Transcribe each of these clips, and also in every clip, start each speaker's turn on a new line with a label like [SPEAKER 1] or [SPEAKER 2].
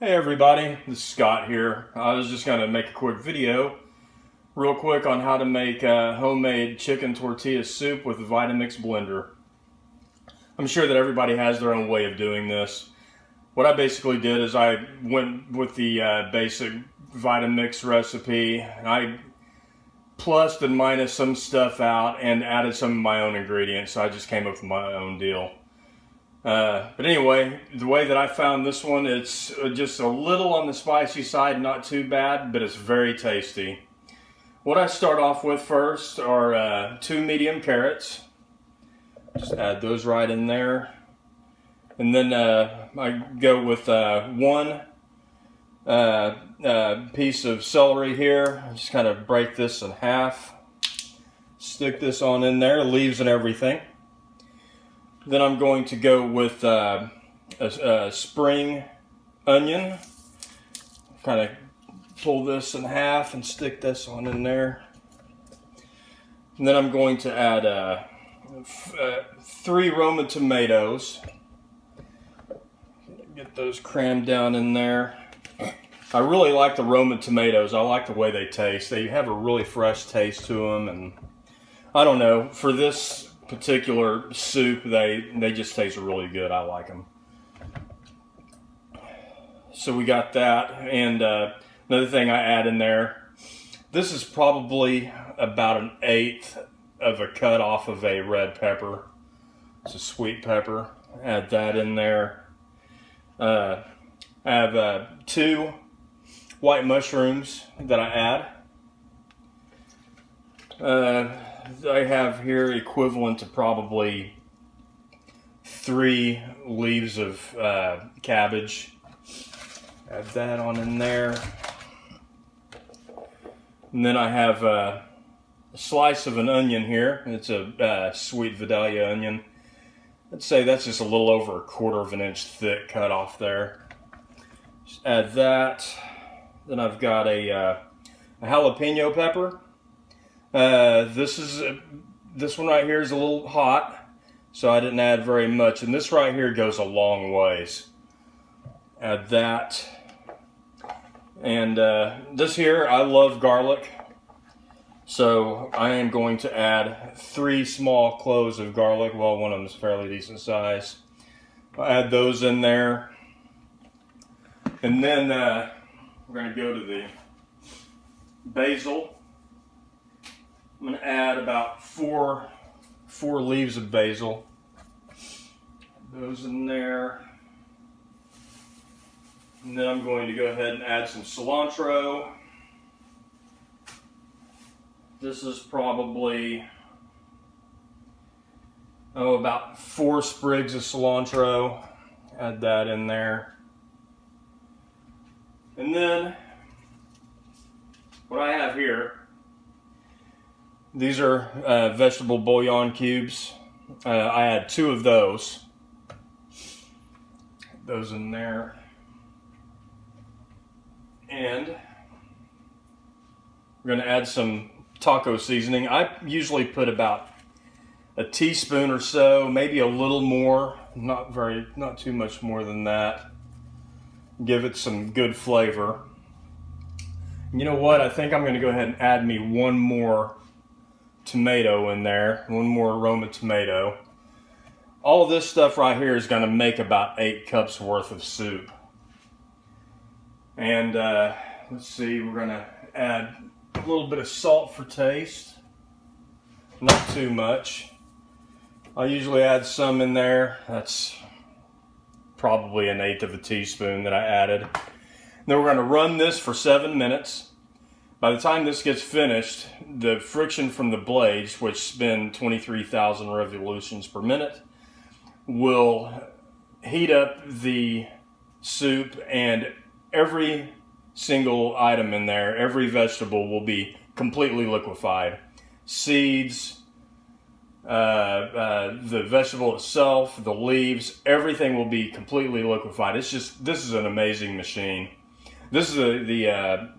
[SPEAKER 1] Hey everybody, this is Scott here. I was just going to make a quick video real quick on how to make homemade chicken tortilla soup with a Vitamix blender. I'm sure that everybody has their own way of doing this. What I basically did is I went with the basic Vitamix recipe. I plussed and minused some stuff out and added some of my own ingredients, so I just came up with my own deal. But anyway, the way that I found this one, it's just a little on the spicy side, not too bad, but it's very tasty. What I start off with first are 2 medium carrots. Just add those right in there. And then I go with 1 piece of celery here. Just kind of break this in half. Stick this on in there, leaves and everything. Then I'm going to go with a spring onion. Kind of pull this in half and stick this on in there. And then I'm going to add 3 Roma tomatoes. Get those crammed down in there. I really like the Roma tomatoes. I like the way they taste. They have a really fresh taste to them, and I don't know, for this particular soup, they just taste really good. I like them. So we got that, and another thing I add in there, this is probably about 1/8 of a cut off of a red pepper. It's a sweet pepper. Add that in there. I have 2 white mushrooms that I add. I have here equivalent to probably 3 leaves of cabbage. Add that on in there. And then I have a slice of an onion here. It's a sweet vidalia onion. I'd say that's just a little over 1/4 of an inch thick cut off there. Just add that. Then I've got a jalapeno pepper. This one right here is a little hot, so I didn't add very much. And this right here goes a long ways. Add that. And this here, I love garlic, so I am going to add 3 small cloves of garlic. Well, one of them is fairly decent size. I'll add those in there. And then we're going to go to the basil. I'm going to add about 4 leaves of basil. Those in there. And then I'm going to go ahead and add some cilantro. This is probably, about 4 sprigs of cilantro. Add that in there. And then what I have here, these are vegetable bouillon cubes. I add 2 of those. Those in there. And we're going to add some taco seasoning. I usually put about a teaspoon or so, maybe a little more, not too much more than that. Give it some good flavor. And you know what? I think I'm going to go ahead and add me 1 more tomato in there, 1 more Roma tomato. All this stuff right here is going to make about 8 cups worth of soup. And let's see, we're going to add a little bit of salt for taste. Not too much. I usually add some in there. That's probably 1/8 of a teaspoon that I added. Then we're going to run this for 7 minutes. By the time this gets finished, the friction from the blades, which spin 23,000 revolutions per minute, will heat up the soup, and every single item in there, every vegetable will be completely liquefied. Seeds, the vegetable itself, the leaves, everything will be completely liquefied. This is an amazing machine. This is the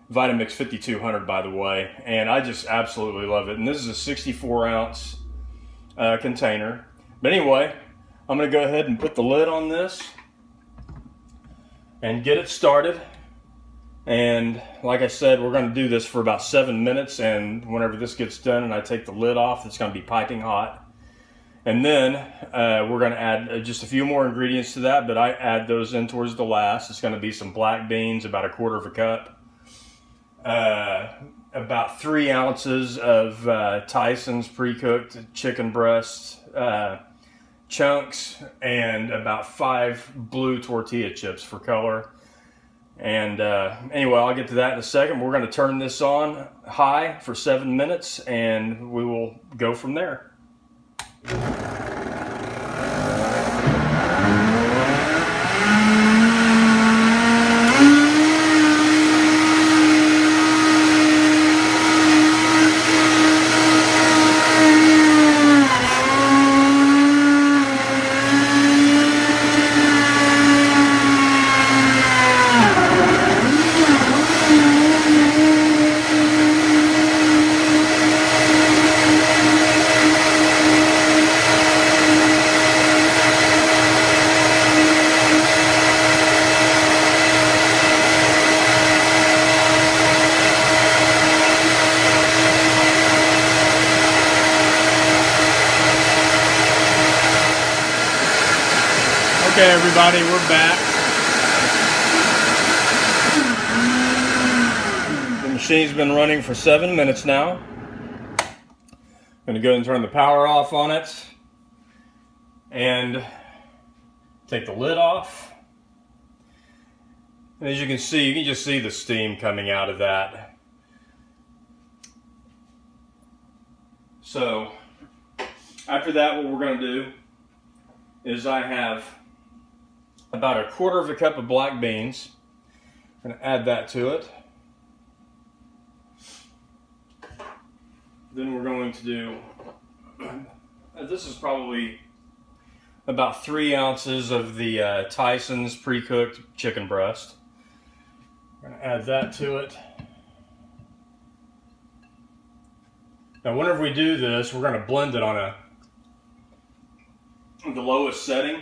[SPEAKER 1] Vitamix 5200, by the way, and I just absolutely love it. And this is a 64-ounce container. But anyway, I'm going to go ahead and put the lid on this. and get it started. And like I said, we're going to do this for about 7 minutes, and whenever this gets done and I take the lid off, it's going to be piping hot. And then we're going to add just a few more ingredients to that, but I add those in towards the last. It's going to be some black beans, about 1/4 cup, about 3 ounces of Tyson's pre-cooked chicken breast chunks, and about 5 blue tortilla chips for color. And anyway, I'll get to that in a second. We're going to turn this on high for 7 minutes, and we will go from there. Okay, everybody, we're back. The machine's been running for 7 minutes now. I'm going to go ahead and turn the power off on it and take the lid off. And as you can see, you can just see the steam coming out of that. So after that, what we're going to do is I have about 1/4 cup of black beans. I'm going to add that to it. Then we're going to do, this is probably about 3 ounces of the Tyson's pre-cooked chicken breast. I'm going to add that to it. Now whenever we do this, we're going to blend it on the lowest setting,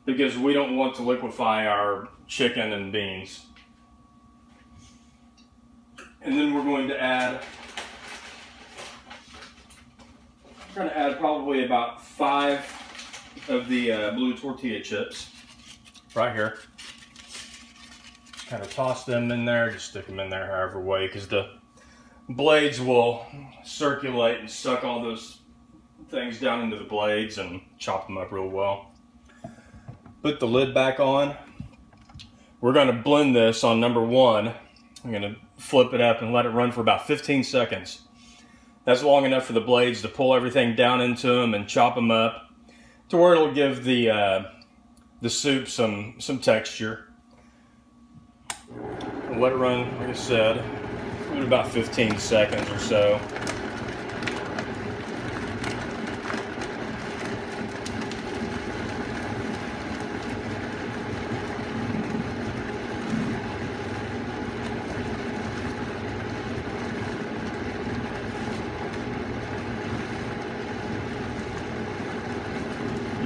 [SPEAKER 1] because we don't want to liquefy our chicken and beans. And then we're going to add, probably about 5 of the blue tortilla chips right here. Kind of toss them in there, just stick them in there however way, because the blades will circulate and suck all those things down into the blades and chop them up real well. Put the lid back on. We're going to blend this on number 1. I'm going to flip it up and let it run for about 15 seconds. That's long enough for the blades to pull everything down into them and chop them up to where it'll give the soup some texture. We'll let it run, like I said, in about 15 seconds or so.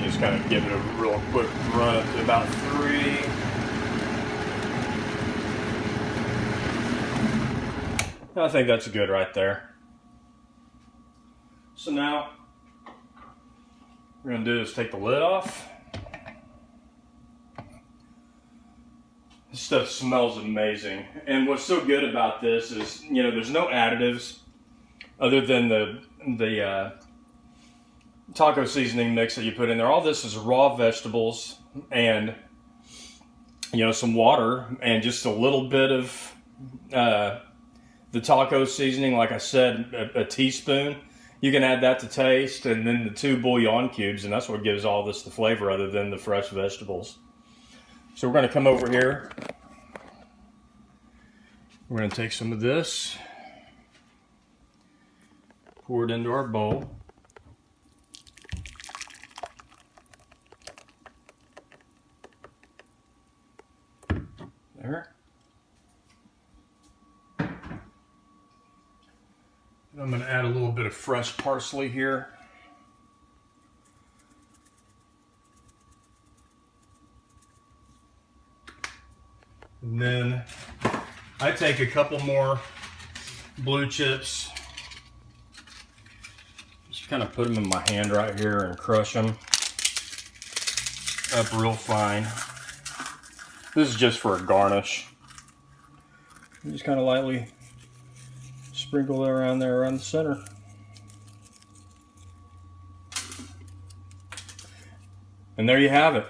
[SPEAKER 1] Just kind of give it a real quick run up to about 3. I think that's good right there. So now, what we're going to do is take the lid off. This stuff smells amazing. And what's so good about this is, you know, there's no additives other than the taco seasoning mix that you put in there. All this is raw vegetables and, you know, some water and just a little bit of the taco seasoning. Like I said, a teaspoon. You can add that to taste, and then the 2 bouillon cubes, and that's what gives all this the flavor other than the fresh vegetables. So we're going to come over here. We're going to take some of this, pour it into our bowl. There. And I'm going to add a little bit of fresh parsley here. And then I take a couple more blue chips, just kind of put them in my hand right here and crush them up real fine. This is just for a garnish. Just kind of lightly sprinkle it around there, around the center. And there you have it.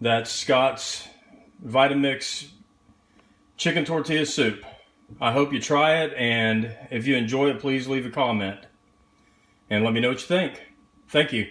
[SPEAKER 1] That's Scott's Vitamix Chicken Tortilla Soup. I hope you try it, and if you enjoy it, please leave a comment and let me know what you think. Thank you.